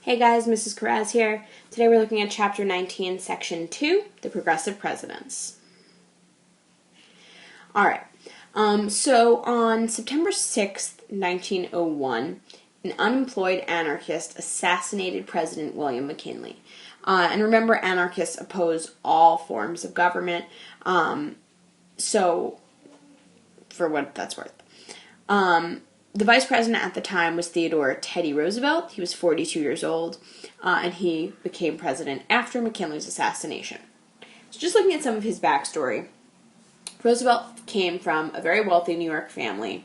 Hey guys, Mrs. Carraz here. Today we're looking at Chapter 19, Section 2, The Progressive Presidents. Alright, so on September 6th, 1901, an unemployed anarchist assassinated President William McKinley. And remember, anarchists oppose all forms of government, so for what that's worth. The vice president at the time was Theodore Teddy Roosevelt. He was 42 years old, and he became president after McKinley's assassination. So just looking at some of his backstory, Roosevelt came from a very wealthy New York family.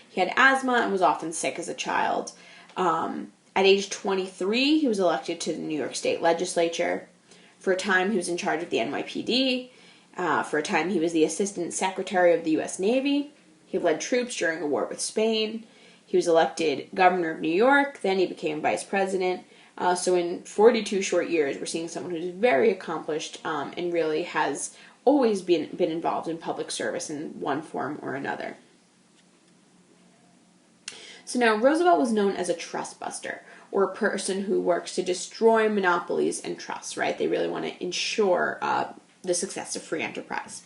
He had asthma and was often sick as a child. At age 23, he was elected to the New York State Legislature. For a time, he was in charge of the NYPD. For a time, he was the Assistant Secretary of the U.S. Navy. He led troops during a war with Spain. He was elected governor of New York. Then he became vice president. So in 42 short years, we're seeing someone who's very accomplished and really has always been involved in public service in one form or another. So now Roosevelt was known as a trust buster, or a person who works to destroy monopolies and trusts, right? They really want to ensure the success of free enterprise.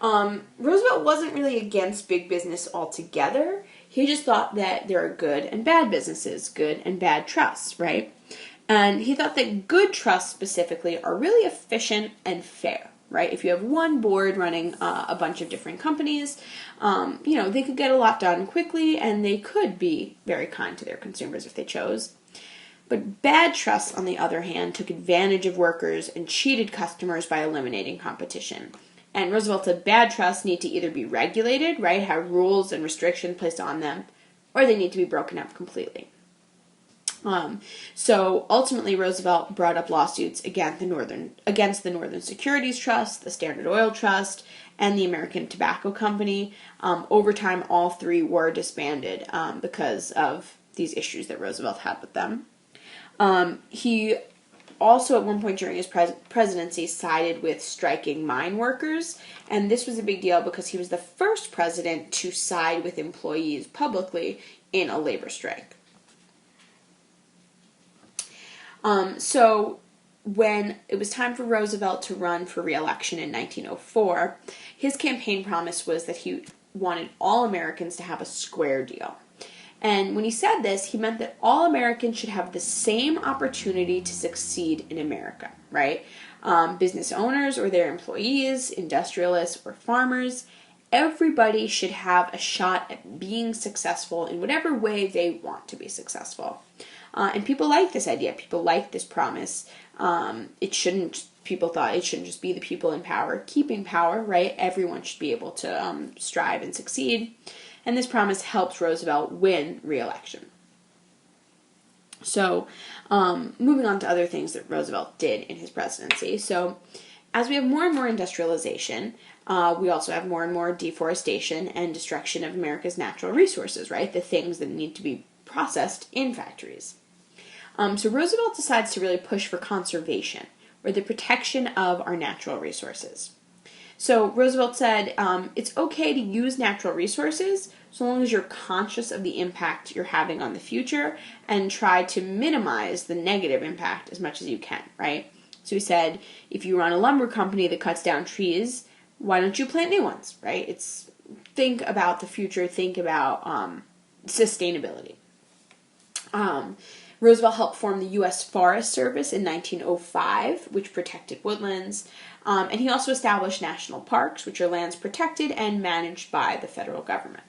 Roosevelt wasn't really against big business altogether. He just thought that there are good and bad businesses, good and bad trusts, right? And he thought that good trusts specifically are really efficient and fair, right? If you have one board running a bunch of different companies, they could get a lot done quickly and they could be very kind to their consumers if they chose. But bad trusts, on the other hand, took advantage of workers and cheated customers by eliminating competition. And Roosevelt said bad trusts need to either be regulated, right, have rules and restrictions placed on them, or they need to be broken up completely. So ultimately, Roosevelt brought up lawsuits against the Northern Securities Trust, the Standard Oil Trust, and the American Tobacco Company. Over time, all three were disbanded because of these issues that Roosevelt had with them. He also, at one point during his presidency, sided with striking mine workers, and this was a big deal because he was the first president to side with employees publicly in a labor strike. So when it was time for Roosevelt to run for re-election in 1904, his campaign promise was that he wanted all Americans to have a square deal. And when he said this, he meant that all Americans should have the same opportunity to succeed in America, right? Business owners or their employees, industrialists or farmers, everybody should have a shot at being successful in whatever way they want to be successful. And people like this idea. People like this promise. People thought it shouldn't just be the people in power keeping power, right? Everyone should be able to strive and succeed. And this promise helps Roosevelt win re-election. So, moving on to other things that Roosevelt did in his presidency. So, as we have more and more industrialization, we also have more and more deforestation and destruction of America's natural resources, right? The things that need to be processed in factories. So Roosevelt decides to really push for conservation, or the protection of our natural resources. So Roosevelt said, it's okay to use natural resources so long as you're conscious of the impact you're having on the future and try to minimize the negative impact as much as you can, right? So he said, if you run a lumber company that cuts down trees, why don't you plant new ones, right? Think about the future, think about sustainability. Roosevelt helped form the U.S. Forest Service in 1905, which protected woodlands. And he also established national parks, which are lands protected and managed by the federal government.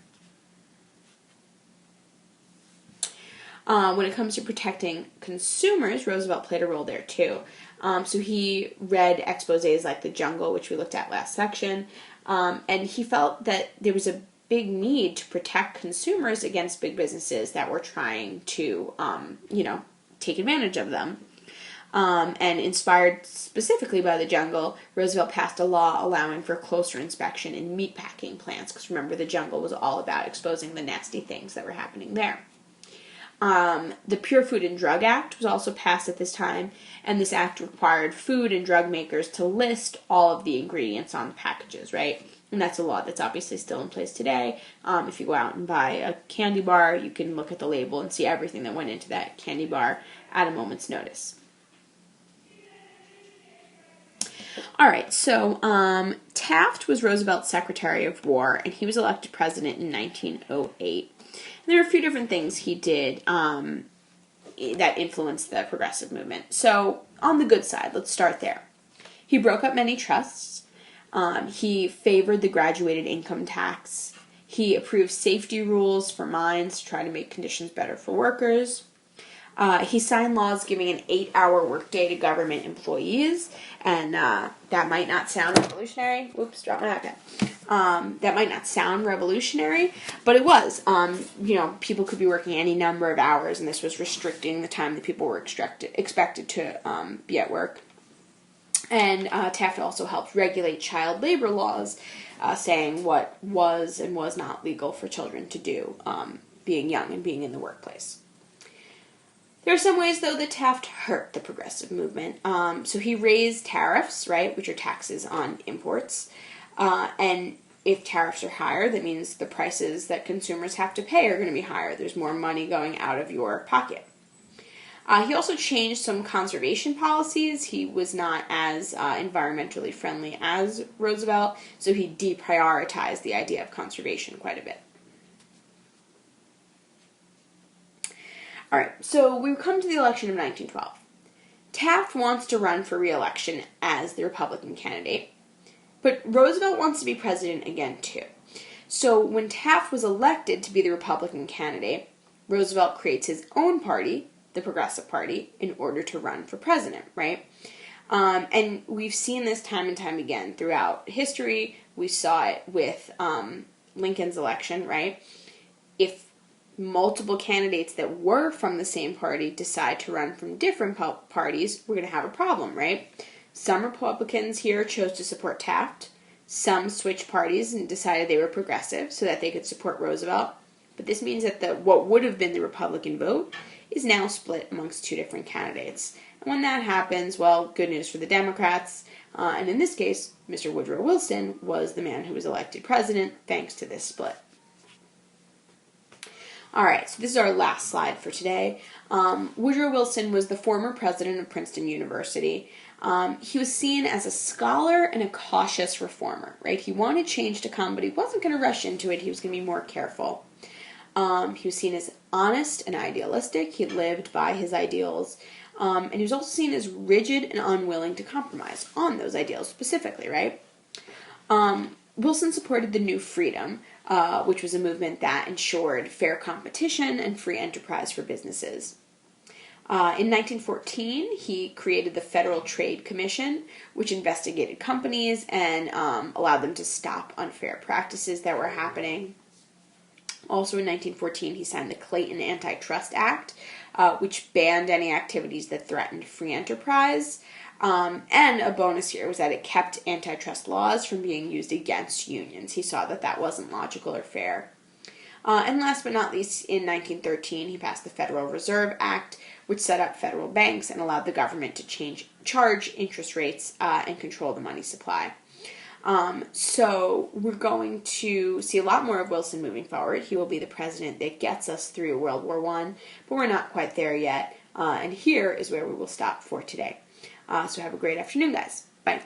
When it comes to protecting consumers, Roosevelt played a role there too. So he read exposés like The Jungle, which we looked at last section, and he felt that there was a big need to protect consumers against big businesses that were trying to, take advantage of them. And inspired specifically by The Jungle, Roosevelt passed a law allowing for closer inspection in meatpacking plants, because remember, The Jungle was all about exposing the nasty things that were happening there. The Pure Food and Drug Act was also passed at this time, and this act required food and drug makers to list all of the ingredients on the packages, right? And that's a law that's obviously still in place today. If you go out and buy a candy bar, you can look at the label and see everything that went into that candy bar at a moment's notice. All right, so Taft was Roosevelt's Secretary of War, and he was elected president in 1908. And there are a few different things he did that influenced the progressive movement. So on the good side, let's start there. He broke up many trusts. He favored the graduated income tax. He approved safety rules for mines to try to make conditions better for workers. He signed laws giving an 8-hour workday to government employees, and that might not sound revolutionary. Whoops, dropped my iPad. That might not sound revolutionary, but it was. People could be working any number of hours, and this was restricting the time that people were expected to be at work. And Taft also helped regulate child labor laws, saying what was and was not legal for children to do, being young and being in the workplace. There are some ways, though, that Taft hurt the progressive movement. So he raised tariffs, right, which are taxes on imports. And if tariffs are higher, that means the prices that consumers have to pay are going to be higher. There's more money going out of your pocket. He also changed some conservation policies. He was not as environmentally friendly as Roosevelt, so he deprioritized the idea of conservation quite a bit. All right, so we come to the election of 1912. Taft wants to run for re-election as the Republican candidate, but Roosevelt wants to be president again, too. So when Taft was elected to be the Republican candidate, Roosevelt creates his own party, the Progressive Party, in order to run for president, right? And we've seen this time and time again throughout history. We saw it with Lincoln's election, right? If multiple candidates that were from the same party decide to run from different parties, we're going to have a problem, right? Some Republicans here chose to support Taft. Some switched parties and decided they were progressive so that they could support Roosevelt. But this means that what would have been the Republican vote is now split amongst two different candidates. And when that happens, well, good news for the Democrats. And in this case, Mr. Woodrow Wilson was the man who was elected president thanks to this split. All right, so this is our last slide for today. Woodrow Wilson was the former president of Princeton University. He was seen as a scholar and a cautious reformer, right? He wanted change to come, but he wasn't going to rush into it. He was going to be more careful. He was seen as honest and idealistic. He lived by his ideals. And he was also seen as rigid and unwilling to compromise on those ideals specifically, right? Wilson supported the New Freedom, which was a movement that ensured fair competition and free enterprise for businesses. In 1914, he created the Federal Trade Commission, which investigated companies and allowed them to stop unfair practices that were happening. Also in 1914, he signed the Clayton Antitrust Act, which banned any activities that threatened free enterprise. And a bonus here was that it kept antitrust laws from being used against unions. He saw that that wasn't logical or fair. And last but not least, in 1913, he passed the Federal Reserve Act, which set up federal banks and allowed the government to charge interest rates and control the money supply. So we're going to see a lot more of Wilson moving forward. He will be the president that gets us through World War I, but we're not quite there yet. And here is where we will stop for today. So have a great afternoon, guys. Bye.